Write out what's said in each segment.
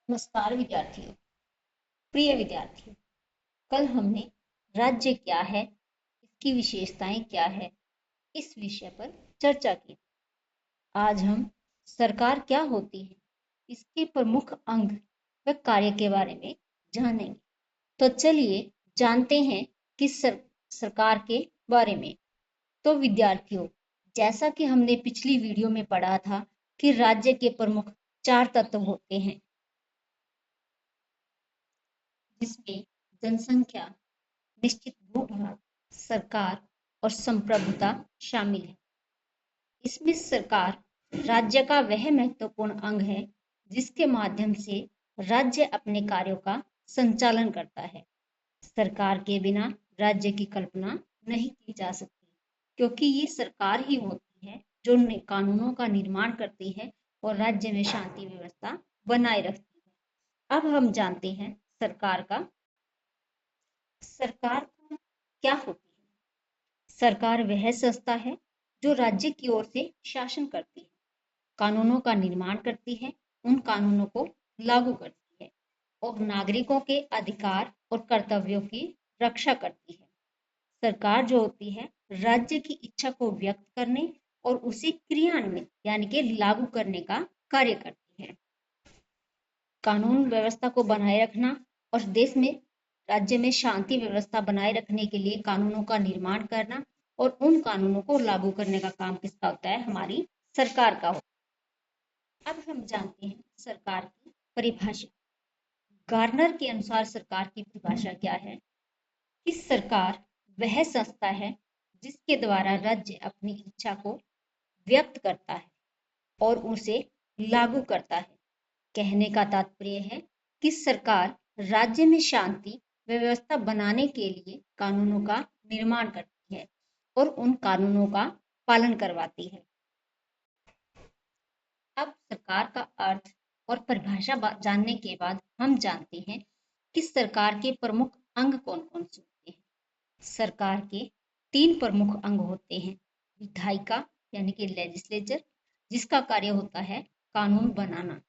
नमस्कार विद्यार्थियों। प्रिय विद्यार्थियों, कल हमने राज्य क्या है, इसकी विशेषताएं क्या है, इस विषय पर चर्चा की। आज हम सरकार क्या होती है, इसके प्रमुख अंग व कार्य के बारे में जानेंगे। तो चलिए जानते हैं कि सरकार के बारे में। तो विद्यार्थियों, जैसा कि हमने पिछली वीडियो में पढ़ा था कि राज्य के प्रमुख 4 तत्व होते हैं, जिसमें जनसंख्या, निश्चित भूभाग, सरकार और संप्रभुता शामिल है। इसमें सरकार राज्य का वह महत्वपूर्ण अंग है जिसके माध्यम से राज्य अपने कार्यों का संचालन करता है। सरकार के बिना राज्य की कल्पना नहीं की जा सकती, क्योंकि ये सरकार ही होती है जो कानूनों का निर्माण करती है और राज्य में शांति व्यवस्था बनाए रखती है। अब हम जानते हैं सरकार क्या होती है। सरकार वह संस्था है जो राज्य की ओर से शासन करती है, कानूनों का निर्माण करती है, उन कानूनों को लागू करती है और नागरिकों के अधिकार और कर्तव्यों की रक्षा करती है। सरकार जो होती है राज्य की इच्छा को व्यक्त करने और उसे क्रियान्वित यानी कि लागू करने का कार्य करती है। कानून व्यवस्था को बनाए रखना और देश में राज्य में शांति व्यवस्था बनाए रखने के लिए कानूनों का निर्माण करना और उन कानूनों को लागू करने का काम किसका होता है? हमारी सरकार का होता है। अब हम जानते हैं सरकार की परिभाषा। गार्नर के अनुसार सरकार की परिभाषा क्या है कि सरकार वह संस्था है जिसके द्वारा राज्य अपनी इच्छा को व्यक्त करता है और उसे लागू करता है। कहने का तात्पर्य है कि सरकार राज्य में शांति व्यवस्था बनाने के लिए कानूनों का निर्माण करती है और उन कानूनों का पालन करवाती है। अब सरकार का अर्थ और परिभाषा जानने के बाद हम जानते हैं कि सरकार के प्रमुख अंग कौन कौन से होते हैं। सरकार के 3 प्रमुख अंग होते हैं। विधायिका यानी कि लेजिस्लेचर, जिसका कार्य होता है कानून बनाना।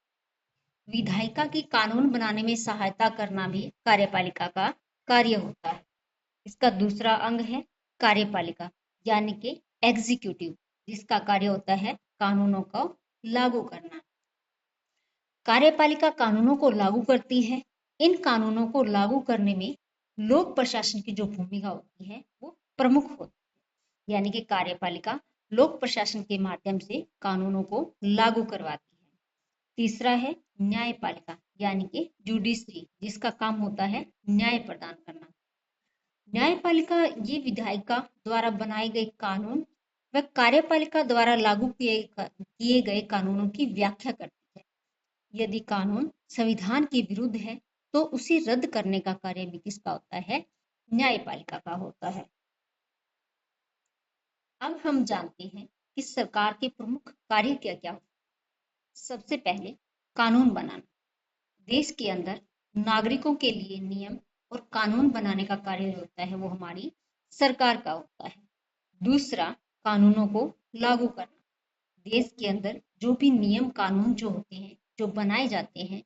विधायिका की कानून बनाने में सहायता करना भी कार्यपालिका का कार्य होता है। इसका दूसरा अंग है कार्यपालिका यानी कि एग्जीक्यूटिव, जिसका कार्य होता है कानूनों को लागू करना। कार्यपालिका कानूनों को लागू करती है। इन कानूनों को लागू करने में लोक प्रशासन की जो भूमिका होती है वो प्रमुख होती है, यानी कि कार्यपालिका लोक प्रशासन के माध्यम से कानूनों को लागू करवाती है। तीसरा है न्यायपालिका यानी कि जुडिशरी, जिसका काम होता है न्याय प्रदान करना। न्यायपालिका ये विधायिका द्वारा बनाए गए कानून व कार्यपालिका द्वारा लागू किए गए कानूनों की व्याख्या करती है। यदि कानून संविधान के विरुद्ध है तो उसे रद्द करने का कार्य भी किसका होता है? न्यायपालिका का होता है। अब हम जानते हैं कि सरकार के प्रमुख कार्य क्या क्या होते हैं। सबसे पहले कानून बनाना। देश के अंदर नागरिकों के लिए नियम और कानून बनाने का कार्य जो होता है वो हमारी सरकार का होता है। दूसरा, कानूनों को लागू करना। देश के अंदर जो भी नियम कानून जो होते हैं, जो बनाए जाते हैं,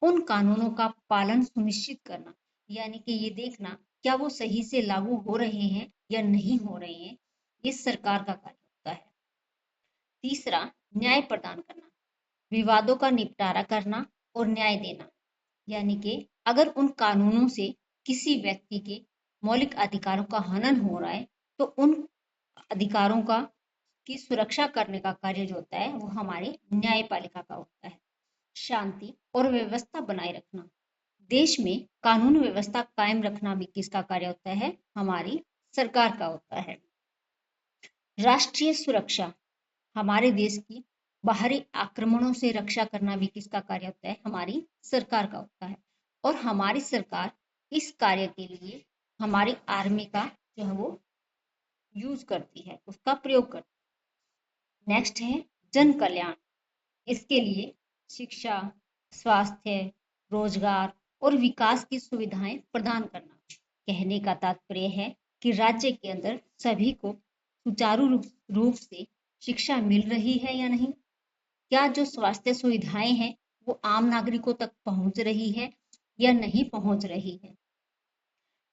उन कानूनों का पालन सुनिश्चित करना, यानी कि ये देखना क्या वो सही से लागू हो रहे हैं या नहीं हो रहे हैं, ये सरकार का कार्य होता है। तीसरा, न्याय प्रदान करना। विवादों का निपटारा करना और न्याय देना, यानी कि अगर उन कानूनों से किसी व्यक्ति के मौलिक अधिकारों का हनन हो रहा है तो उन अधिकारों का की सुरक्षा करने का कार्य जो होता है वो हमारे न्यायपालिका का होता है। शांति और व्यवस्था बनाए रखना। देश में कानून व्यवस्था कायम रखना भी किसका कार्य होता है? हमारी सरकार का होता है। राष्ट्रीय सुरक्षा। हमारे देश की बाहरी आक्रमणों से रक्षा करना भी किसका कार्य होता है? हमारी सरकार का होता है। और हमारी सरकार इस कार्य के लिए हमारी आर्मी का जो है वो यूज करती है, उसका प्रयोग करती है। नेक्स्ट है जन कल्याण। इसके लिए शिक्षा, स्वास्थ्य, रोजगार और विकास की सुविधाएं प्रदान करना। कहने का तात्पर्य है कि राज्य के अंदर सभी को सुचारू रूप से शिक्षा मिल रही है या नहीं, क्या जो स्वास्थ्य सुविधाएं हैं वो आम नागरिकों तक पहुंच रही है या नहीं पहुंच रही है?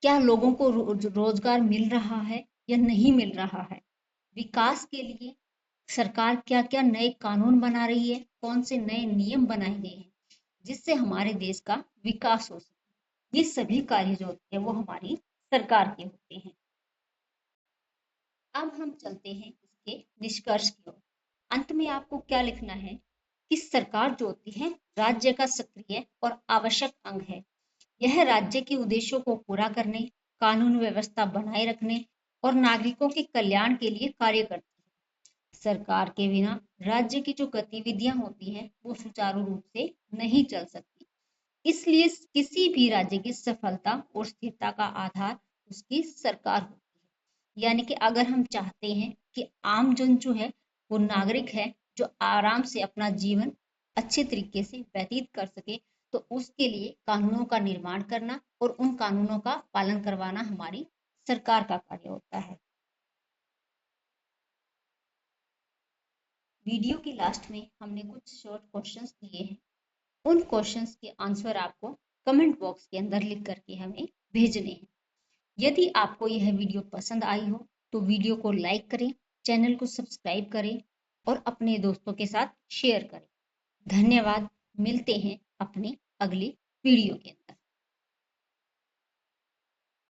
क्या लोगों को रोजगार मिल रहा है या नहीं मिल रहा है? विकास के लिए सरकार क्या-क्या नए कानून बना रही है, कौन से नए नियम बनाए गए हैं, जिससे हमारे देश का विकास हो सके। ये सभी कार्य जो होते हैं वो हमारी सरकार के होते हैं। अब हम चलते हैं इसके निष्कर्ष की ओर। अंत में आपको क्या लिखना है कि सरकार जो होती है राज्य का सक्रिय और आवश्यक अंग है। यह राज्य के उद्देश्यों को पूरा करने, कानून व्यवस्था बनाए रखने और नागरिकों के कल्याण के लिए कार्य करती है। सरकार के बिना राज्य की जो गतिविधियां होती हैं वो सुचारू रूप से नहीं चल सकती। इसलिए किसी भी राज्य की सफलता और स्थिरता का आधार उसकी सरकार होती है। यानी कि अगर हम चाहते हैं कि आम जन जो है वो नागरिक है जो आराम से अपना जीवन अच्छे तरीके से व्यतीत कर सके, तो उसके लिए कानूनों का निर्माण करना और उन कानूनों का पालन करवाना हमारी सरकार का कार्य होता है। वीडियो की लास्ट में हमने कुछ शॉर्ट क्वेश्चंस दिए हैं। उन क्वेश्चंस के आंसर आपको कमेंट बॉक्स के अंदर लिख करके हमें भेजने हैं। यदि आपको यह वीडियो पसंद आई हो तो वीडियो को लाइक करें, चैनल को सब्सक्राइब करें और अपने दोस्तों के साथ शेयर करें। धन्यवाद। मिलते हैं अपने अगले वीडियो के अंदर।